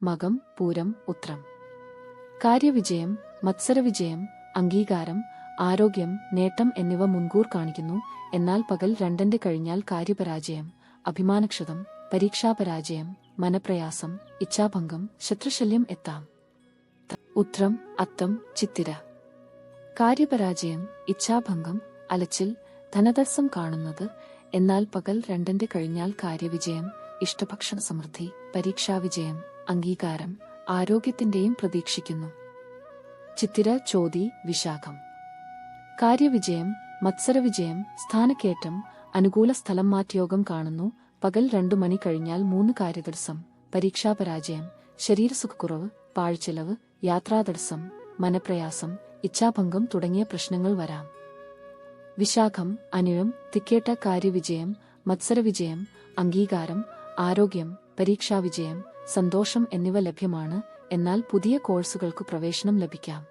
മകം, പൂരം, ഉത്രം. കാര്യവിജയം, മത്സരവിജയം, അംഗീകാരം, ആരോഗ്യം, നേട്ടം എന്നിവ മുൻകൂർ കാണിക്കുന്നു. എന്നാൽ പകൽ 2 കഴിഞ്ഞാൽ കാര്യപരാജയം, അഭിമാനക്ഷതം, പരീക്ഷാപരാജയം, മനപ്രയാസം, ഇച്ഛാഭംഗം, ശത്രുശല്യം എത്താം. ഉത്രം, അത്തം, ചിത്തിര. കാര്യപരാജയം, ഇച്ഛാഭംഗം, അലച്ചിൽ, ധനതടസ്സം കാണുന്നത്. എന്നാൽ പകൽ 2 കഴിഞ്ഞാൽ കാര്യവിജയം, ഇഷ്ടഭക്ഷണ സമൃദ്ധി, പരീക്ഷാവിജയം, അംഗീകാരം, ആരോഗ്യത്തിന്റെയും പ്രതീക്ഷിക്കുന്നു. ചിത്തിര, ചോതി, വിശാഖം. കാര്യവിജയം, മത്സരവിജയം, സ്ഥാനക്കയറ്റം, അനുകൂല സ്ഥലം മാറ്റയോഗം കാണുന്നു. പകൽ 2 മണി കഴിഞ്ഞാൽ 3 കാര്യതടസ്സം, പരീക്ഷാപരാജയം, ശരീരസുഖക്കുറവ്, പാഴ്ചെലവ്, യാത്രാതടസ്സം, മനപ്രയാസം, ഇച്ഛാഭംഗം തുടങ്ങിയ പ്രശ്നങ്ങൾ വരാം. വിശാഖം, അനിഴം, തിക്കേട്ട കാര്യവിജയം, മത്സരവിജയം, അംഗീകാരം, ആരോഗ്യം, പരീക്ഷാവിജയം, സന്തോഷം എന്നിവ ലഭ്യമാണ്. എന്നാൽ പുതിയ കോഴ്സുകൾക്ക് പ്രവേശനം ലഭിക്കാം.